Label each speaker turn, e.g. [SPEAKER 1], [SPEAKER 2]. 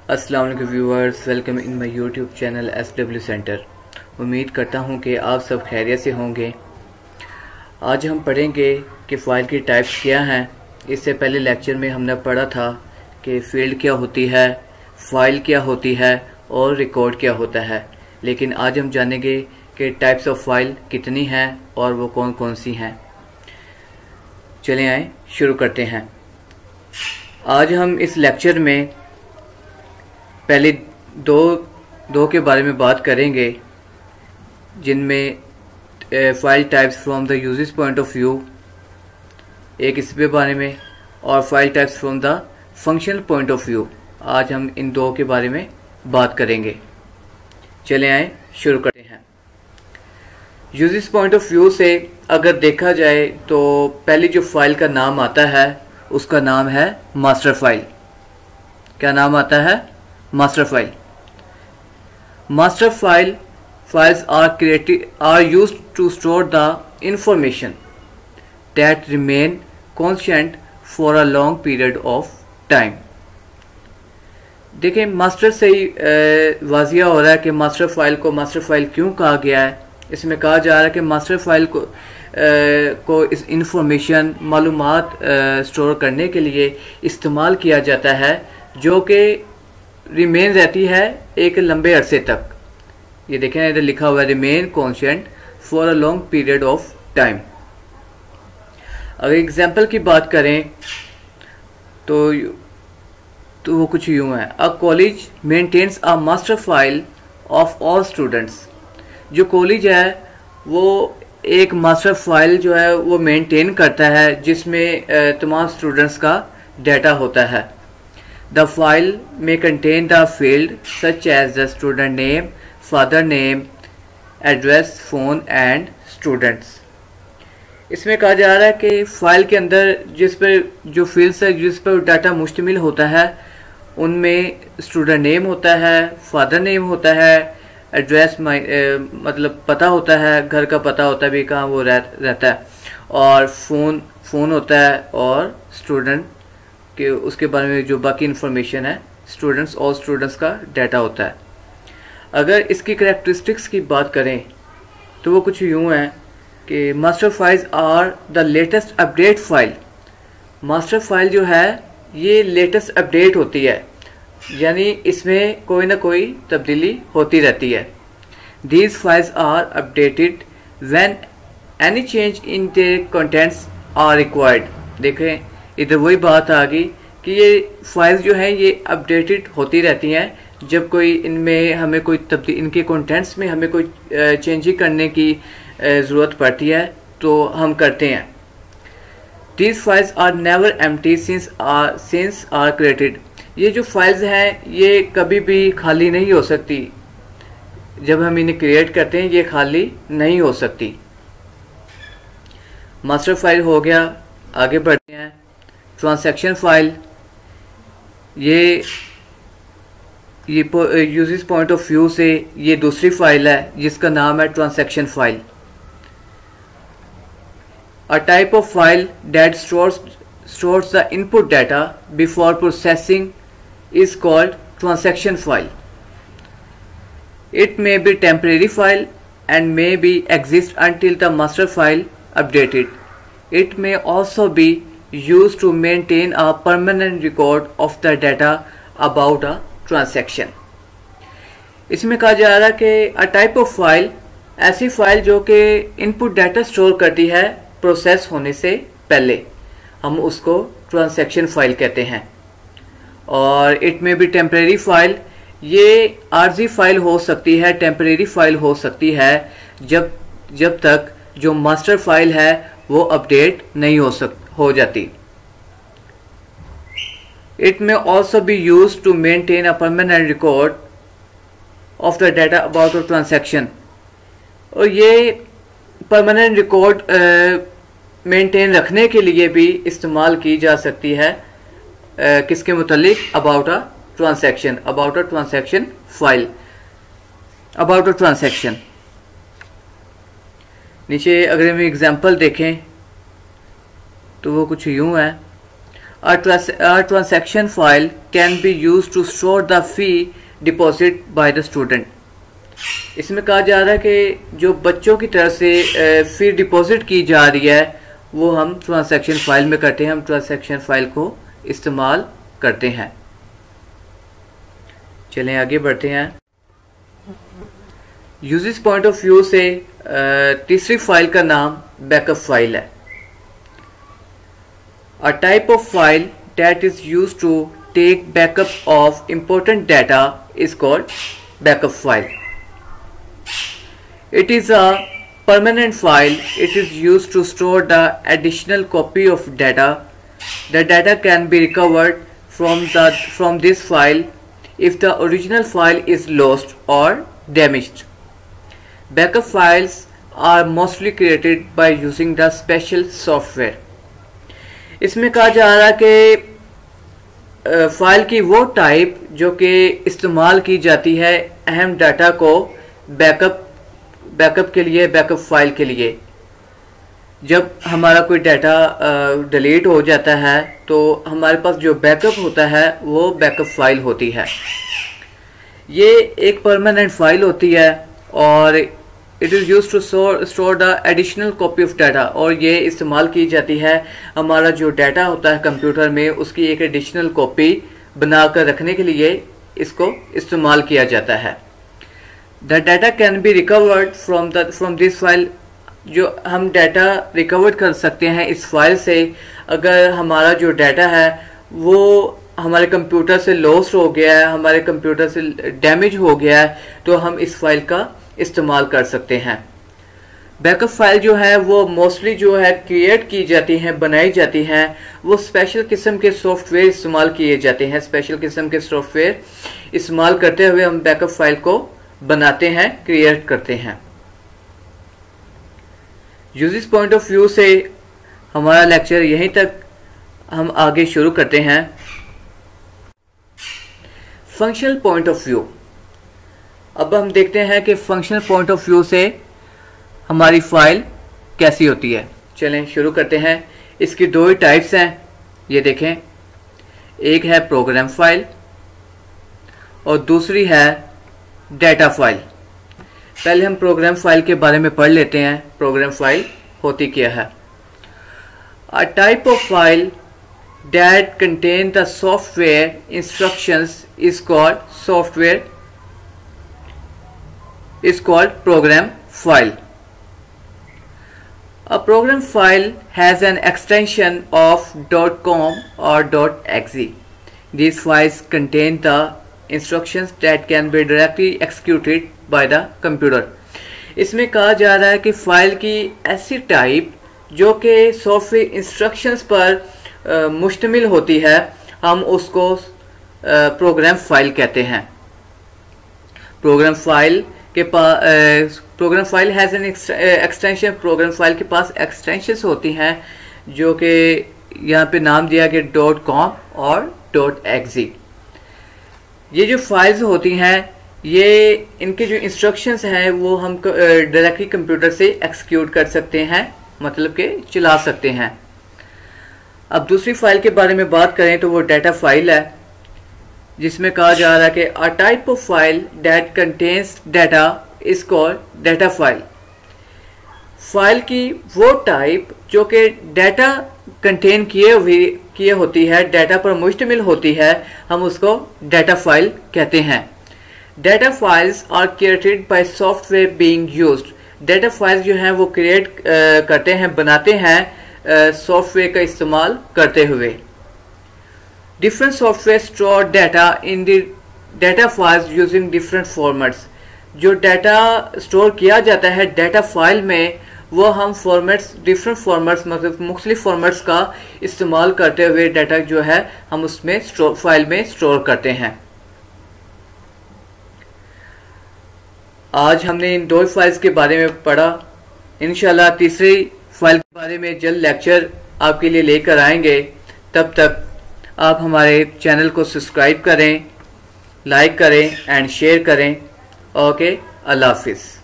[SPEAKER 1] अस्सलाम वालेकुम viewers, welcome in my YouTube channel SW centre. उम्मीद करता हूं कि आप सब खैरियत से होंगे। आज हम पढ़ेंगे कि फ़ाइल की टाइप्स क्या हैं। इससे पहले लेक्चर में हमने पढ़ा था कि फील्ड क्या होती है, फ़ाइल क्या होती है और रिकॉर्ड क्या होता है। लेकिन आज हम जानेंगे कि टाइप्स ऑफ फाइल कितनी हैं और वो कौन कौन सी हैं। चलें आए शुरू करते हैं। आज हम इस लेक्चर में पहले दो के बारे में बात करेंगे, जिनमें file types from the users point of view, एक इसके बारे में, और file types from the functional point of view. आज हम इन दो के बारे में बात करेंगे। चले आए शुरू करते हैं। यूजर्स पॉइंट ऑफ व्यू से अगर देखा जाए तो पहले जो फाइल का नाम आता है उसका नाम है मास्टर फाइल। क्या नाम आता है? Master file. Master files are used to store the information that remain constant for a long period of time। देखें, मास्टर से ही वाजिया हो रहा है कि मास्टर फाइल को मास्टर फाइल क्यों कहा गया है। इसमें कहा जा रहा है कि मास्टर फाइल को इस इंफॉर्मेशन मालूमात स्टोर करने के लिए इस्तेमाल किया जाता है, जो कि रिमेन रहती है एक लंबे अरसे तक। ये देखें, इधर लिखा हुआ है remain constant for a long period of time. अगर एग्जाम्पल की बात करें तो वो कुछ यूं है। A college maintains a master file of all students. जो कॉलेज है वो एक मास्टर फाइल जो है वो मेंटेन करता है, जिसमें तमाम स्टूडेंट्स का डाटा होता है। The file may contain the field such as the student name, father name, address, phone and students। इसमें कहा जा रहा है कि फाइल के अंदर जिस पर जो फील्ड्स है, जिस पर डाटा मुश्तमिल होता है, उनमें स्टूडेंट नेम होता है, फादर नेम होता है, एड्रेस मतलब पता होता है, घर का पता होता है भी कहाँ वो रहता है, और फ़ोन होता है, और स्टूडेंट कि उसके बारे में जो बाकी इन्फॉर्मेशन है, स्टूडेंट्स और स्टूडेंट्स का डाटा होता है। अगर इसकी करैक्टरिस्टिक्स की बात करें तो वो कुछ यूँ है कि master files are the latest update file. Master file जो है ये लेटेस्ट अपडेट होती है, यानी इसमें कोई ना कोई तब्दीली होती रहती है। These files are updated when any change in their contents are required. देखें, इधर वही बात आ गई कि ये फाइल्स जो हैं ये अपडेटेड होती रहती हैं जब कोई इनमें हमें कोई इनके कंटेंट्स में हमें कोई चेंजिंग करने की ज़रूरत पड़ती है तो हम करते हैं। These files are never empty since are created. ये जो फाइल्स हैं ये कभी भी खाली नहीं हो सकती। जब हम इन्हें क्रिएट करते हैं ये खाली नहीं हो सकती। मास्टर फाइल हो गया। आगे बढ़ते हैं। ट्रांजैक्शन फाइल, ये यूजर्स पॉइंट ऑफ व्यू से ये दूसरी फाइल है जिसका नाम है transaction file. A type of file that stores the input data before processing is called transaction file. It may be temporary file and may be exist until the master file updated. It may also be used to maintain a permanent record of the data about a transaction। इसमें कहा जा रहा है कि a type of file ऐसी file जो कि input data store करती है प्रोसेस होने से पहले, हम उसको ट्रांजैक्शन फाइल कहते हैं। और इट में भी टेम्परेरी फाइल, ये आर्जी फाइल हो सकती है, टेम्परेरी फाइल हो सकती है जब तक जो मास्टर फाइल है वो अपडेट नहीं हो जाती। It may also be use to maintain a permanent record of the data about a transaction. और ये परमानेंट रिकॉर्ड मेंटेन रखने के लिए भी इस्तेमाल की जा सकती है। किसके मुतालिक? About a transaction file, about a transaction. नीचे अगर हम एग्जाम्पल देखें तो वो कुछ यूं है। A transaction file can be used to store the fee deposit by the student. इसमें कहा जा रहा है कि जो बच्चों की तरफ से फी डिपॉजिट की जा रही है वो हम ट्रांजैक्शन फाइल में करते हैं, हम ट्रांजैक्शन फाइल को इस्तेमाल करते हैं। चलें आगे बढ़ते हैं। यूजेस पॉइंट ऑफ व्यू से तीसरी फाइल का नाम बैकअप फाइल है। A type of file that is used to take backup of important data is called backup file. It is a permanent file. It is used to store the additional copy of data. The data can be recovered from this file if the original file is lost or damaged. Backup files are mostly created by using the special software. इसमें कहा जा रहा है कि file की वो type जो कि इस्तेमाल की जाती है अहम डाटा को बैकअप के लिए, बैकअप फाइल के लिए। जब हमारा कोई डाटा डिलीट हो जाता है तो हमारे पास जो बैकअप होता है वो बैकअप फाइल होती है। ये एक परमानेंट फाइल होती है और it is use to store the additional copy of data, और ये इस्तेमाल की जाती है हमारा जो डाटा होता है कंप्यूटर में उसकी एक एडिशनल कॉपी बनाकर रखने के लिए इसको इस्तेमाल किया जाता है। The data can be recovered from this file. जो हम डाटा रिकवर कर सकते हैं इस फाइल से अगर हमारा जो डाटा है वो हमारे कंप्यूटर से लॉस्ट हो गया है, हमारे कंप्यूटर से डैमेज हो गया है, तो हम इस फाइल का इस्तेमाल कर सकते हैं। बैकअप फाइल जो है वो मोस्टली जो है क्रिएट की जाती हैं, बनाई जाती हैं, वो स्पेशल किस्म के सॉफ्टवेयर इस्तेमाल किए जाते हैं। स्पेशल किस्म के सॉफ्टवेयर इस्तेमाल करते हुए हम बैकअप फाइल को बनाते हैं, क्रिएट करते हैं। यूजेस पॉइंट ऑफ व्यू से हमारा लेक्चर यहीं तक हम आगे शुरू करते हैं। Functional point of view. अब हम देखते हैं कि फंक्शनल पॉइंट ऑफ व्यू से हमारी फाइल कैसी होती है। चलें शुरू करते हैं। इसकी दो ही टाइप्स हैं, ये देखें, एक है प्रोग्राम फाइल और दूसरी है डाटा फाइल। पहले हम प्रोग्राम फाइल के बारे में पढ़ लेते हैं। प्रोग्राम फाइल होती क्या है? A type of file that contain the software instructions is called program file. A program file has an extension of .com or .exe. These files contain the instructions that can be directly executed by the computer. इसमें कहा जा रहा है कि file की ऐसी type जो कि सॉफ्टवेयर इंस्ट्रक्शंस पर मुश्तमिल होती है, हम उसको प्रोग्राम फाइल कहते हैं। प्रोग्राम फाइल के पास program file has an extension. Program file के पास एक्सटेंशंस होती हैं जो कि यहाँ पे नाम दिया गया .com और .exe। ये जो फाइल्स होती हैं ये इनके जो इंस्ट्रक्शंस हैं वो हम डायरेक्टली कंप्यूटर से एक्सिक्यूट कर सकते हैं, मतलब कि चला सकते हैं। अब दूसरी फाइल के बारे में बात करें तो वो डाटा फाइल है, जिसमें कहा जा रहा है कि a type of file that contains data is called data file. File की वो टाइप जो कि डाटा कंटेन किए होती है, डाटा पर मुश्तमिल होती है, हम उसको डाटा फाइल कहते हैं। Data files are created by software being used. Data files जो हैं वो क्रिएट करते हैं, बनाते हैं सॉफ्टवेयर का इस्तेमाल करते हुए। Different software store data in the data files using different formats. जो डाटा स्टोर किया जाता है डाटा फाइल में वो हम फॉर्मेट्स, डिफरेंट फॉर्मेट्स, मतलब मुख्तलिफ फॉर्मेट्स का इस्तेमाल करते हुए डाटा जो है हम उसमें फाइल में स्टोर करते हैं। आज हमने इन दो फाइल्स के बारे में पढ़ा। इंशाल्लाह तीसरी फाइल के बारे में जल्द लेक्चर आपके लिए लेकर आएंगे। तब तक आप हमारे चैनल को सब्सक्राइब करें, लाइक करें एंड शेयर करें। ओके, अल्लाह हाफिज़।